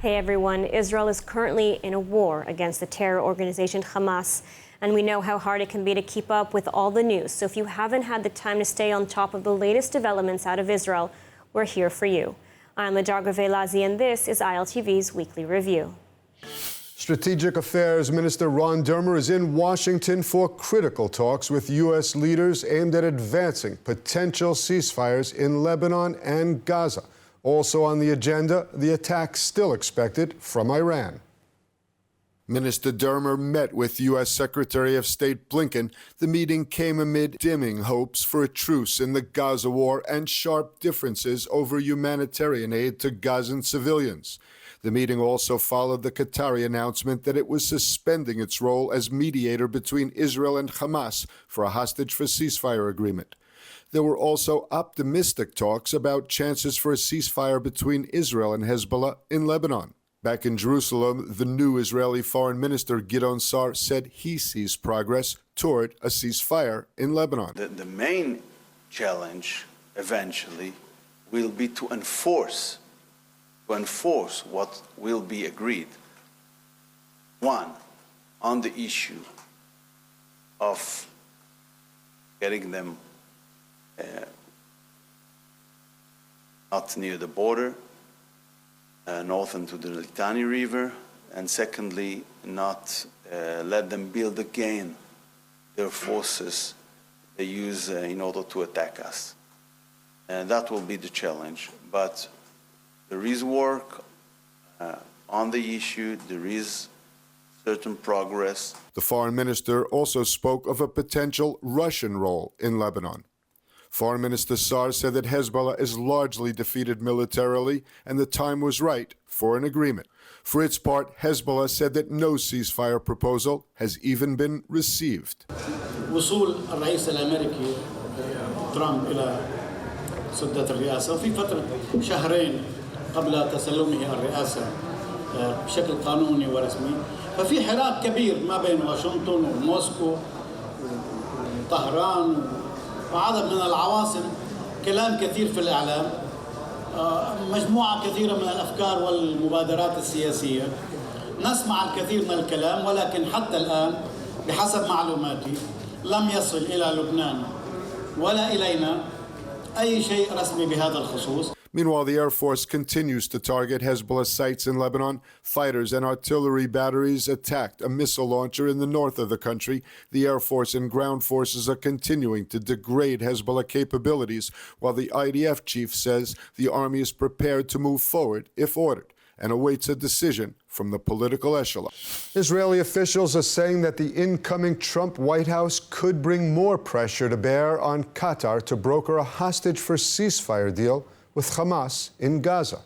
Hey everyone, Israel is currently in a war against the terror organization Hamas, and we know how hard it can be to keep up with all the news. So if you haven't had the time to stay on top of the latest developments out of Israel, we're here for you. I'm Ladarga Velazi, and this is ILTV's Weekly Review. Strategic Affairs Minister Ron Dermer is in Washington for critical talks with U.S. leaders aimed at advancing potential ceasefires in Lebanon and Gaza. Also on the agenda, the attack still expected from Iran. Minister Dermer met with U.S. Secretary of State Blinken. The meeting came amid dimming hopes for a truce in the Gaza war and sharp differences over humanitarian aid to Gazan civilians. The meeting also followed the Qatari announcement that it was suspending its role as mediator between Israel and Hamas for a hostage-for-ceasefire agreement. There were also optimistic talks about chances for a ceasefire between Israel and Hezbollah in Lebanon. Back in Jerusalem, the new Israeli Foreign Minister Gideon Sa'ar said he sees progress toward a ceasefire in Lebanon. The main challenge eventually will be to enforce what will be agreed. One, on the issue of getting them not near the border, northern to the Litani River, and secondly, not let them build again their forces they use in order to attack us. And that will be the challenge. But there is work on the issue, there is certain progress. The foreign minister also spoke of a potential Russian role in Lebanon. Foreign Minister Sa'ar said that Hezbollah is largely defeated militarily and the time was right for an agreement. For its part, Hezbollah said that no ceasefire proposal has even been received. وصول الرئيس الأمريكي ترامب إلى سدة الرئاسة وفي فترة شهرين قبل تسلمه الرئاسة بشكل قانوني ورسمي، ففي حراك كبير ما بين واشنطن وموسكو وطهران وعدد من العواصم، كلام كثير في الإعلام، مجموعة كثيرة من الأفكار والمبادرات السياسية. نسمع الكثير من الكلام، ولكن حتى الآن بحسب معلوماتي لم يصل إلى لبنان ولا إلينا أي شيء رسمي بهذا الخصوص. Meanwhile, the Air Force continues to target Hezbollah sites in Lebanon. Fighters and artillery batteries attacked a missile launcher in the north of the country. The Air Force and ground forces are continuing to degrade Hezbollah capabilities, while the IDF chief says the army is prepared to move forward if ordered and awaits a decision from the political echelon. Israeli officials are saying that the incoming Trump White House could bring more pressure to bear on Qatar to broker a hostage-for-ceasefire deal with Hamas in Gaza.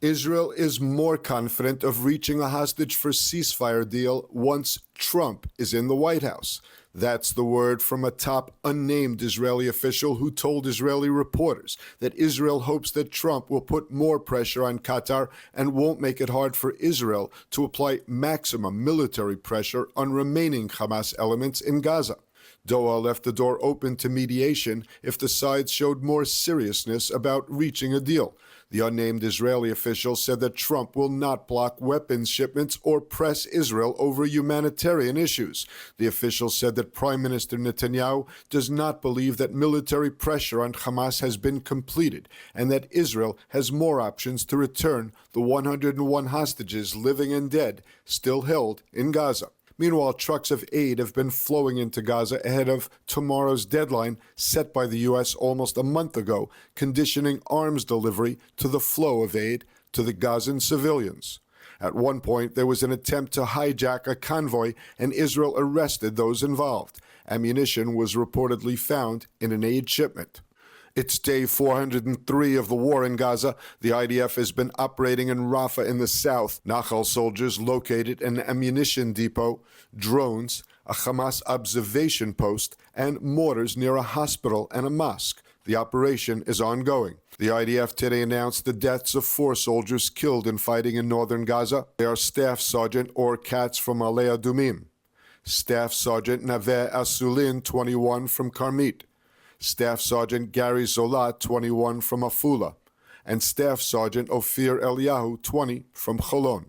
Israel is more confident of reaching a hostage-for-ceasefire deal once Trump is in the White House. That's the word from a top unnamed Israeli official who told Israeli reporters that Israel hopes that Trump will put more pressure on Qatar and won't make it hard for Israel to apply maximum military pressure on remaining Hamas elements in Gaza. Doha left the door open to mediation if the sides showed more seriousness about reaching a deal. The unnamed Israeli official said that Trump will not block weapons shipments or press Israel over humanitarian issues. The official said that Prime Minister Netanyahu does not believe that military pressure on Hamas has been completed and that Israel has more options to return the 101 hostages, living and dead, still held in Gaza. Meanwhile, trucks of aid have been flowing into Gaza ahead of tomorrow's deadline set by the U.S. almost a month ago, conditioning arms delivery to the flow of aid to the Gazan civilians. At one point, there was an attempt to hijack a convoy, and Israel arrested those involved. Ammunition was reportedly found in an aid shipment. It's day 403 of the war in Gaza. The IDF has been operating in Rafah in the south. Nahal soldiers located an ammunition depot, drones, a Hamas observation post, and mortars near a hospital and a mosque. The operation is ongoing. The IDF today announced the deaths of 4 soldiers killed in fighting in northern Gaza. They are Staff Sergeant Or Katz from Alei Adumim, Staff Sergeant Naveh Asulin, 21, from Karmit, Staff Sergeant Gary Zolat, 21, from Afula, and Staff Sergeant Ophir Eliyahu, 20, from Cholon.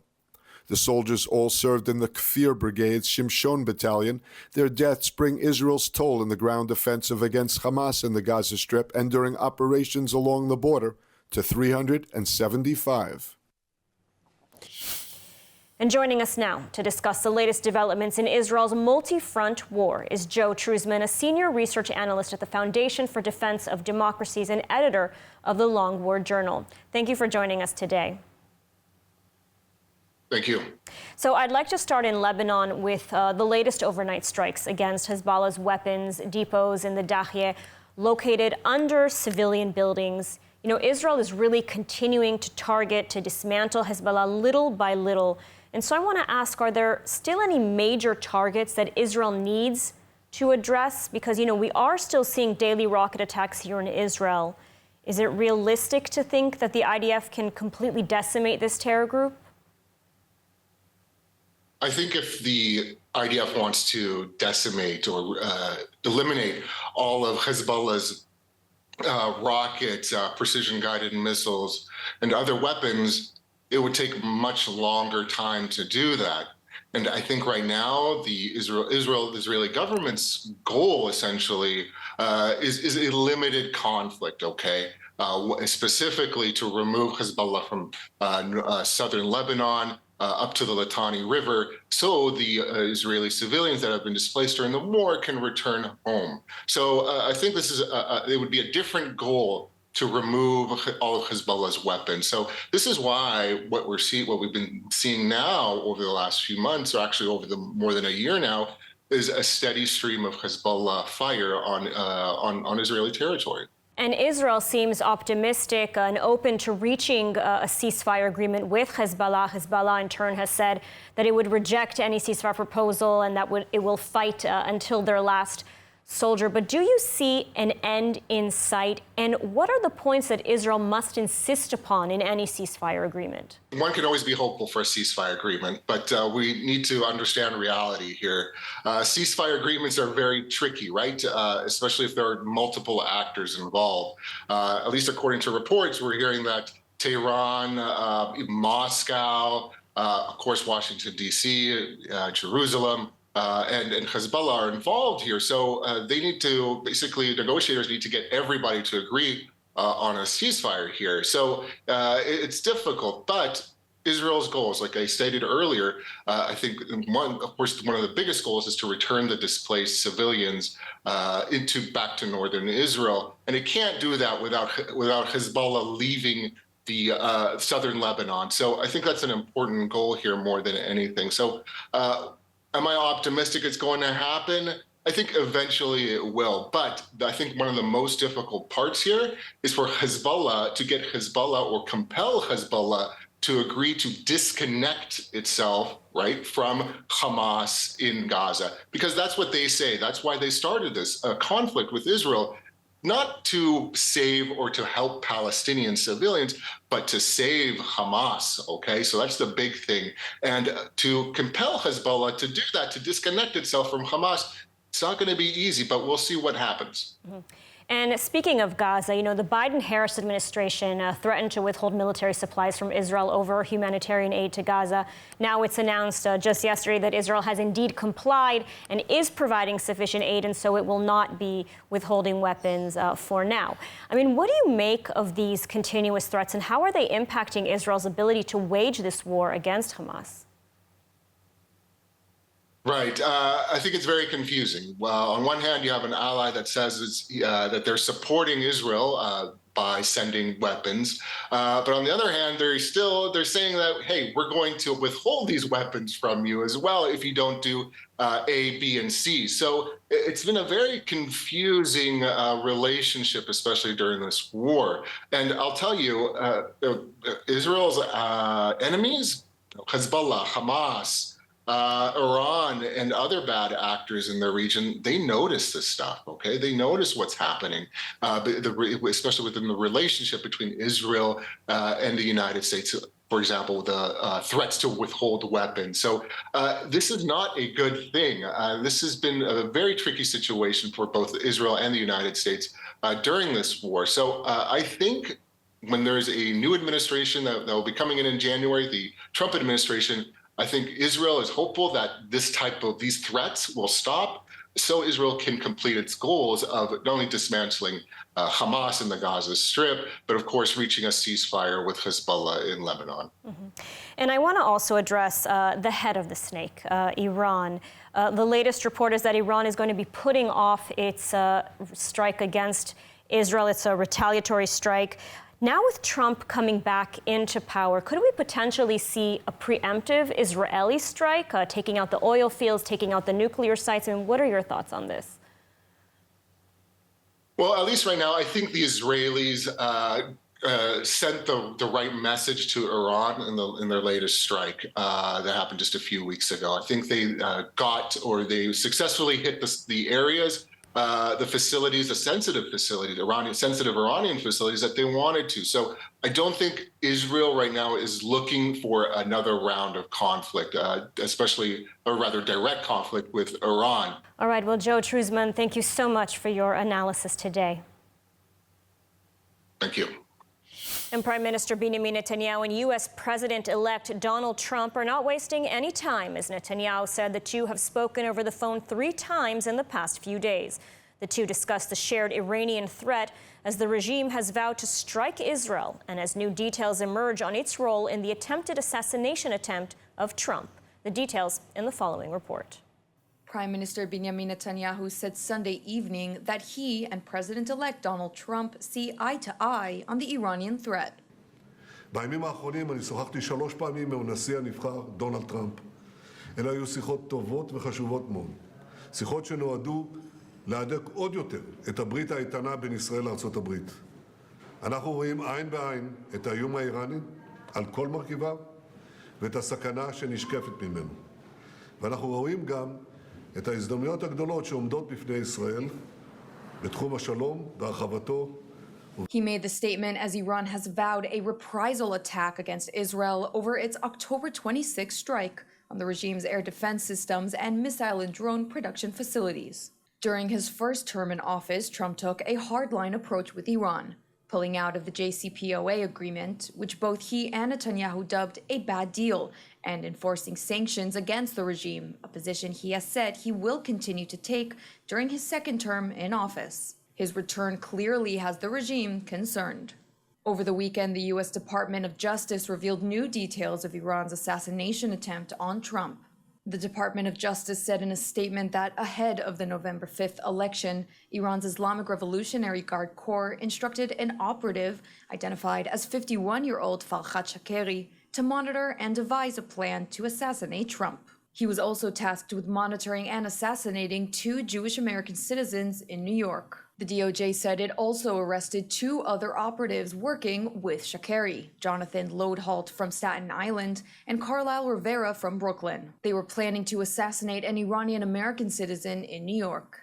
The soldiers all served in the Kfir Brigade's Shimshon Battalion. Their deaths bring Israel's toll in the ground offensive against Hamas in the Gaza Strip and during operations along the border to 375. And joining us now to discuss the latest developments in Israel's multi-front war is Joe Truzman, a senior research analyst at the Foundation for Defense of Democracies and editor of the Long War Journal. Thank you for joining us today. Thank you. So I'd like to start in Lebanon with the latest overnight strikes against Hezbollah's weapons depots in the Dahye, located under civilian buildings. You know, Israel is really continuing to target, to dismantle Hezbollah little by little. And so I want to ask, are there still any major targets that Israel needs to address? Because, you know, we are still seeing daily rocket attacks here in Israel. Is it realistic to think that the IDF can completely decimate this terror group? I think if the IDF wants to decimate or eliminate all of Hezbollah's rockets, precision-guided missiles, and other weapons, it would take much longer time to do that. And I think right now the Israeli government's goal essentially is a limited conflict. Okay. Specifically to remove Hezbollah from southern Lebanon up to the Litani River, so the Israeli civilians that have been displaced during the war can return home. So I think this is it would be a different goal to remove all of Hezbollah's weapons. So this is why what we've been seeing now over the last few months, or actually over more than a year now, is a steady stream of Hezbollah fire on Israeli territory. And Israel seems optimistic and open to reaching a ceasefire agreement with Hezbollah. Hezbollah, in turn, has said that it would reject any ceasefire proposal and that it will fight until their last soldier. But do you see an end in sight? And what are the points that Israel must insist upon in any ceasefire agreement? One can always be hopeful for a ceasefire agreement, but we need to understand reality here. Ceasefire agreements are very tricky, right? Especially if there are multiple actors involved. At least according to reports, we're hearing that Tehran, Moscow, of course, Washington, D.C., Jerusalem, and Hezbollah are involved here. So they need to, basically, negotiators need to get everybody to agree on a ceasefire here. So it's difficult, but Israel's goals, like I stated earlier, I think one of the biggest goals is to return the displaced civilians back to northern Israel. And it can't do that without Hezbollah leaving the southern Lebanon. So I think that's an important goal here more than anything. So am I optimistic it's going to happen? I think eventually it will. But I think one of the most difficult parts here is for Hezbollah to get Hezbollah or compel Hezbollah to agree to disconnect itself, right, from Hamas in Gaza. Because that's what they say. That's why they started this conflict with Israel, not to save or to help Palestinian civilians, but to save Hamas, okay? So that's the big thing. And to compel Hezbollah to do that, to disconnect itself from Hamas, it's not going to be easy, but we'll see what happens. Mm-hmm. And speaking of Gaza, you know, the Biden-Harris administration threatened to withhold military supplies from Israel over humanitarian aid to Gaza. Now it's announced just yesterday that Israel has indeed complied and is providing sufficient aid, and so it will not be withholding weapons for now. I mean, what do you make of these continuous threats, and how are they impacting Israel's ability to wage this war against Hamas? Right. I think it's very confusing. Well, on one hand, you have an ally that says that they're supporting Israel by sending weapons. But on the other hand, they're saying that, hey, we're going to withhold these weapons from you as well if you don't do A, B, and C. So it's been a very confusing relationship, especially during this war. And I'll tell you, Israel's enemies, Hezbollah, Hamas, Iran and other bad actors in the region, they notice this stuff, okay? They notice what's happening, especially within the relationship between Israel and the United States. For example, the threats to withhold weapons. So this is not a good thing. This has been a very tricky situation for both Israel and the United States during this war. So I think when there's a new administration that will be coming in January, the Trump administration, I think Israel is hopeful that these threats will stop, so Israel can complete its goals of not only dismantling Hamas in the Gaza Strip, but of course reaching a ceasefire with Hezbollah in Lebanon. Mm-hmm. And I want to also address the head of the snake, Iran. The latest report is that Iran is going to be putting off its strike against Israel. It's a retaliatory strike. Now with Trump coming back into power, could we potentially see a preemptive Israeli strike, taking out the oil fields, taking out the nuclear sites? And what are your thoughts on this? Well, at least right now, I think the Israelis sent the right message to Iran in their latest strike that happened just a few weeks ago. I think they they successfully hit the areas, the facilities, the sensitive facilities, sensitive Iranian facilities that they wanted to. So I don't think Israel right now is looking for another round of conflict, especially, or rather direct conflict with Iran. All right, well, Joe Truzman, thank you so much for your analysis today. Thank you. And Prime Minister Benjamin Netanyahu and U.S. President-elect Donald Trump are not wasting any time, as Netanyahu said the two have spoken over the phone 3 times in the past few days. The two discussed the shared Iranian threat as the regime has vowed to strike Israel and as new details emerge on its role in the attempted assassination attempt of Trump. The details in the following report. Prime Minister Benjamin Netanyahu said Sunday evening that he and President-elect Donald Trump see eye to eye on the Iranian threat. בימים האחרונים אני שוחחתי 3 פעמים עם הנשיא הנבחר דונלד טראמפ. אלה היו שיחות טובות וחשובות מאוד. שיחות שנועדו להדק עוד יותר את הברית האיתנה בין ישראל לארצות הברית. אנחנו רואים עין בעין את האיום האיראני על כל מרכיביו ואת הסכנה שנשקפת ממנו. ואנחנו רואים גם את ההזדמנויות הגדולות שעומדות בפני ישראל בתחום השלום והרחבתו. He made the statement as Iran has vowed a reprisal attack against Israel over its October 26 strike on the regime's air defense systems and missile and drone production facilities. During his first term in office, Trump took a hardline approach with Iran, pulling out of the JCPOA agreement, which both he and Netanyahu dubbed a bad deal, and enforcing sanctions against the regime, a position he has said he will continue to take during his second term in office. His return clearly has the regime concerned. Over the weekend, the U.S. Department of Justice revealed new details of Iran's assassination attempt on Trump. The Department of Justice said in a statement that ahead of the November 5th election, Iran's Islamic Revolutionary Guard Corps instructed an operative, identified as 51-year-old Farhad Shakeri, to monitor and devise a plan to assassinate Trump. He was also tasked with monitoring and assassinating 2 Jewish American citizens in New York. The DOJ said it also arrested 2 other operatives working with Shakeri, Jonathan Loadholt from Staten Island and Carlisle Rivera from Brooklyn. They were planning to assassinate an Iranian American citizen in New York.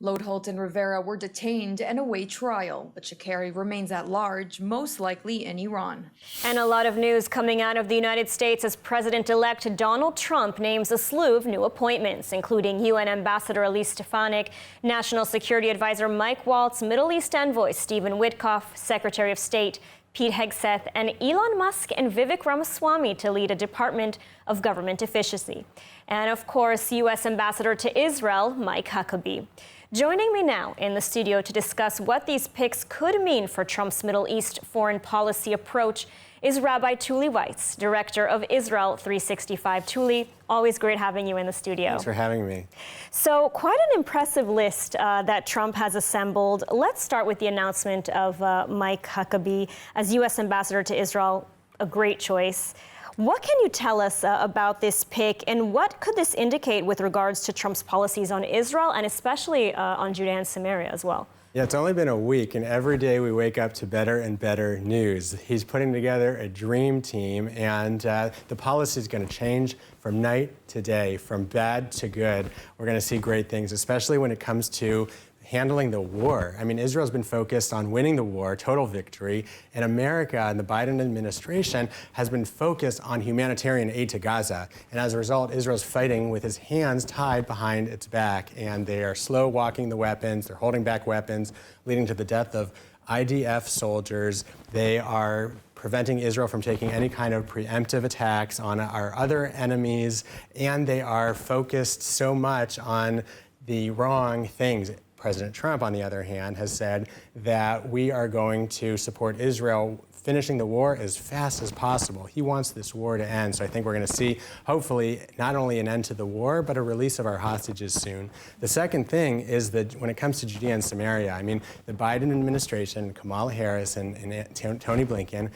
Loadholt and Rivera were detained and await trial, but Shakeri remains at large, most likely in Iran. And a lot of news coming out of the United States as President-elect Donald Trump names a slew of new appointments, including UN Ambassador Elise Stefanik, National Security Advisor Mike Waltz, Middle East Envoy Stephen Witkoff, Secretary of State Pete Hegseth, and Elon Musk and Vivek Ramaswamy to lead a Department of Government Efficiency. And of course, U.S. Ambassador to Israel, Mike Huckabee. Joining me now in the studio to discuss what these picks could mean for Trump's Middle East foreign policy approach is Rabbi Tuli Weitz, Director of Israel 365. Tuli, always great having you in the studio. Thanks for having me. So quite an impressive list that Trump has assembled. Let's start with the announcement of Mike Huckabee as U.S. Ambassador to Israel, a great choice. What can you tell us about this pick, and what could this indicate with regards to Trump's policies on Israel and especially on Judea and Samaria as well? Yeah, it's only been a week, and every day we wake up to better and better news. He's putting together a dream team, and the policy is going to change from night to day, from bad to good. We're going to see great things, especially when it comes to handling the war. I mean, Israel's been focused on winning the war, total victory, and America and the Biden administration has been focused on humanitarian aid to Gaza. And as a result, Israel's fighting with his hands tied behind its back, and they are slow walking the weapons, they're holding back weapons, leading to the death of IDF soldiers. They are preventing Israel from taking any kind of preemptive attacks on our other enemies, and they are focused so much on the wrong things. President Trump, on the other hand, has said that we are going to support Israel finishing the war as fast as possible. He wants this war to end. So I think we're going to see, hopefully, not only an end to the war, but a release of our hostages soon. The second thing is that when it comes to Judea and Samaria, I mean, the Biden administration, Kamala Harris and Tony Blinken,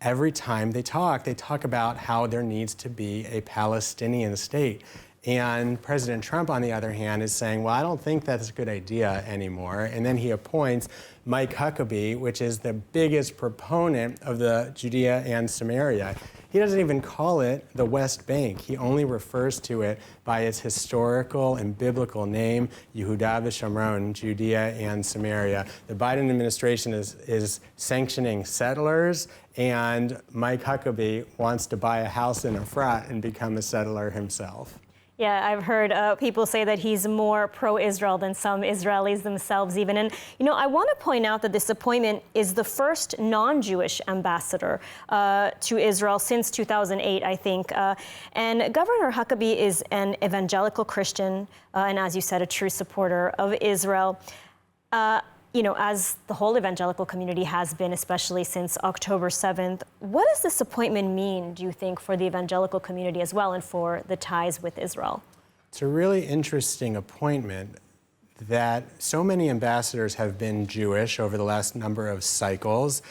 every time they talk about how there needs to be a Palestinian state. And President Trump, on the other hand, is saying, well, I don't think that's a good idea anymore. And then he appoints Mike Huckabee, which is the biggest proponent of the Judea and Samaria. He doesn't even call it the West Bank. He only refers to it by its historical and biblical name, Yehuda v'Shamron, Judea and Samaria. The Biden administration is sanctioning settlers, and Mike Huckabee wants to buy a house in Efrat and become a settler himself. Yeah, I've heard people say that he's more pro-Israel than some Israelis themselves even. And, you know, I want to point out that this appointment is the first non-Jewish ambassador to Israel since 2008, I think. And Governor Huckabee is an evangelical Christian and, as you said, a true supporter of Israel. You know, as the whole evangelical community has been, especially since October 7th, what does this appointment mean, do you think, for the evangelical community as well and for the ties with Israel? It's a really interesting appointment that so many ambassadors have been Jewish over the last number of cycles.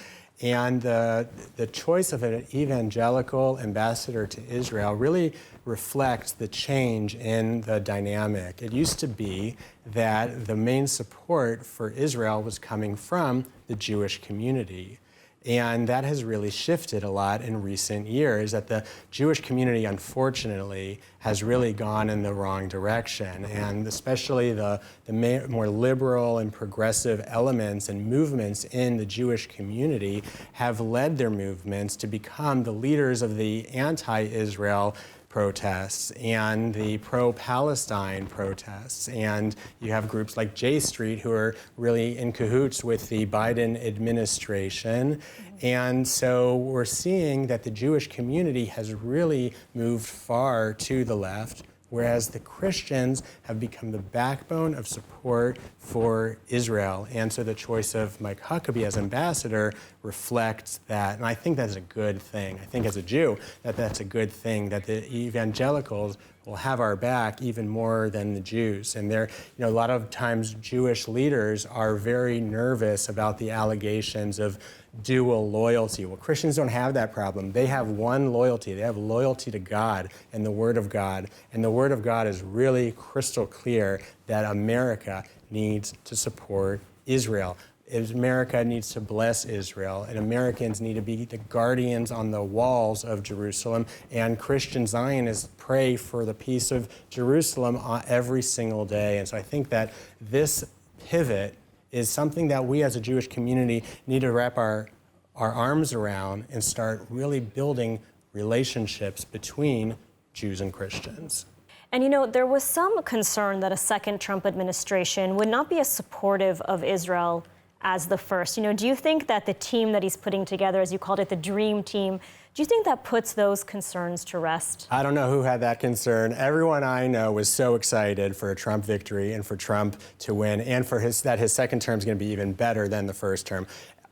And the choice of an evangelical ambassador to Israel really reflects the change in the dynamic. It used to be that the main support for Israel was coming from the Jewish community. And that has really shifted a lot in recent years, that the Jewish community, unfortunately, has really gone in the wrong direction. And especially the more liberal and progressive elements and movements in the Jewish community have led their movements to become the leaders of the anti-Israel protests and the pro-Palestine protests. And you have groups like J Street who are really in cahoots with the Biden administration. And so we're seeing that the Jewish community has really moved far to the left, whereas the Christians have become the backbone of support for Israel. And so the choice of Mike Huckabee as ambassador reflects that. And I think that's a good thing. I think as a Jew, that's a good thing, that the evangelicals will have our back even more than the Jews. And there, you know, a lot of times Jewish leaders are very nervous about the allegations of dual loyalty. Well, Christians don't have that problem. They have one loyalty. They have loyalty to God and the Word of God. And the Word of God is really crystal clear that America needs to support Israel. America needs to bless Israel, and Americans need to be the guardians on the walls of Jerusalem, and Christian Zionists pray for the peace of Jerusalem every single day. And so I think that this pivot is something that we as a Jewish community need to wrap our arms around and start really building relationships between Jews and Christians. And, you know, there was some concern that a second Trump administration would not be as supportive of Israel as the first. You know, do you think that the team that he's putting together, as you called it, the dream team, do you think that puts those concerns to rest? I don't know who had that concern. Everyone I know was so excited for a Trump victory and for Trump to win, and for that his second term is going to be even better than the first term.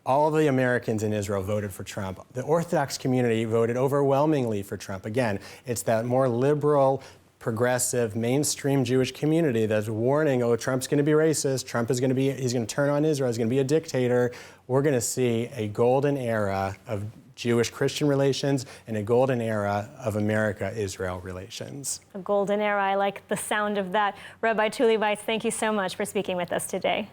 All the Americans in Israel voted for Trump. The Orthodox community voted overwhelmingly for Trump. Again, it's that more liberal, progressive, mainstream Jewish community that's warning, oh, Trump's going to be racist, he's going to turn on Israel, he's going to be a dictator. We're going to see a golden era of Jewish-Christian relations and a golden era of America-Israel relations. A golden era, I like the sound of that. Rabbi Tuli Weiss, thank you so much for speaking with us today.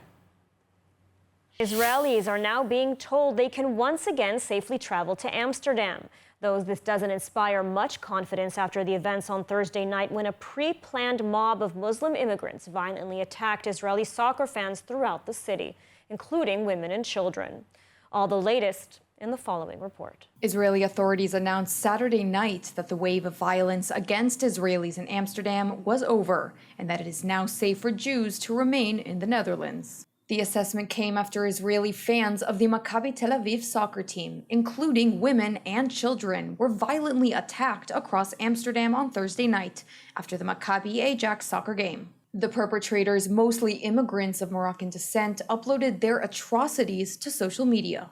Israelis are now being told they can once again safely travel to Amsterdam. Though this doesn't inspire much confidence after the events on Thursday night when a pre-planned mob of Muslim immigrants violently attacked Israeli soccer fans throughout the city, including women and children. All the latest in the following report. Israeli authorities announced Saturday night that the wave of violence against Israelis in Amsterdam was over and that it is now safe for Jews to remain in the Netherlands. The assessment came after Israeli fans of the Maccabi Tel Aviv soccer team, including women and children, were violently attacked across Amsterdam on Thursday night after the Maccabi Ajax soccer game. The perpetrators, mostly immigrants of Moroccan descent, uploaded their atrocities to social media.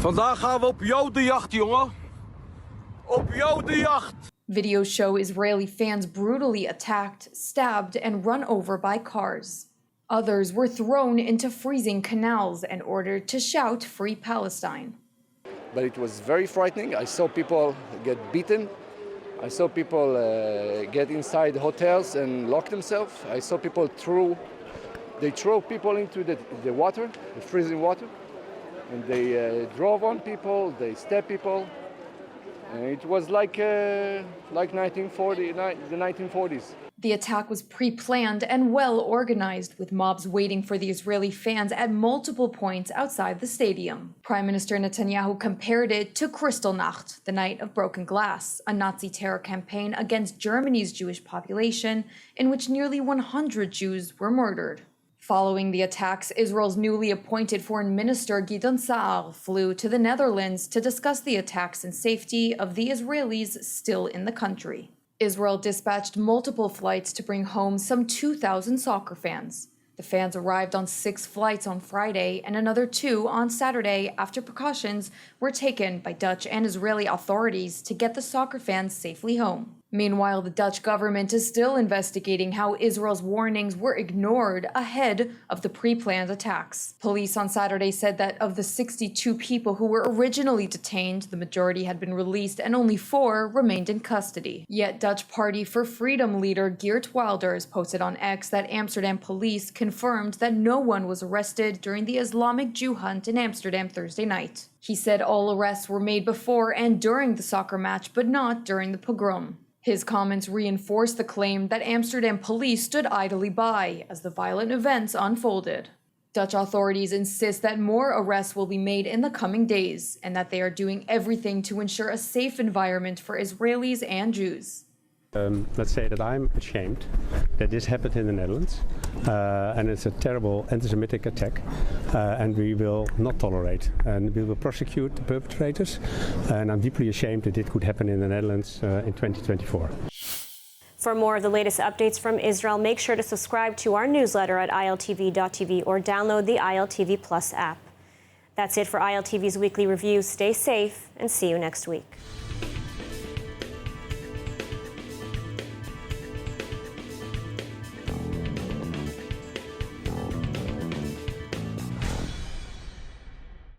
Vandaag gaan we op jodenjacht, jongen. Op jodenjacht. Videos show Israeli fans brutally attacked, stabbed, and run over by cars. Others were thrown into freezing canals and ordered to shout "Free Palestine." But it was very frightening. I saw people get beaten. I saw people get inside hotels and lock themselves. I saw people throw people into the water, the freezing water, and they drove on people, they stabbed people. And it was like 1940, the 1940s. The attack was pre-planned and well organized, with mobs waiting for the Israeli fans at multiple points outside the stadium. Prime Minister Netanyahu compared it to Kristallnacht, the Night of Broken Glass, a Nazi terror campaign against Germany's Jewish population, in which nearly 100 Jews were murdered. Following the attacks, Israel's newly appointed Foreign Minister Gideon Saar flew to the Netherlands to discuss the attacks and safety of the Israelis still in the country. Israel dispatched multiple flights to bring home some 2,000 soccer fans. The fans arrived on 6 flights on Friday and another 2 on Saturday after precautions were taken by Dutch and Israeli authorities to get the soccer fans safely home. Meanwhile, the Dutch government is still investigating how Israel's warnings were ignored ahead of the pre-planned attacks. Police on Saturday said that of the 62 people who were originally detained, the majority had been released and only 4 remained in custody. Yet Dutch Party for Freedom leader Geert Wilders posted on X that Amsterdam police confirmed that no one was arrested during the Islamic Jew hunt in Amsterdam Thursday night. He said all arrests were made before and during the soccer match, but not during the pogrom. His comments reinforced the claim that Amsterdam police stood idly by as the violent events unfolded. Dutch authorities insist that more arrests will be made in the coming days and that they are doing everything to ensure a safe environment for Israelis and Jews. Let's say that I'm ashamed that this happened in the Netherlands, and it's a terrible anti-Semitic attack, and we will not tolerate, and we will prosecute the perpetrators, and I'm deeply ashamed that it could happen in the Netherlands in 2024. For more of the latest updates from Israel, make sure to subscribe to our newsletter at ILTV.tv or download the ILTV Plus app. That's it for ILTV's weekly review. Stay safe and see you next week.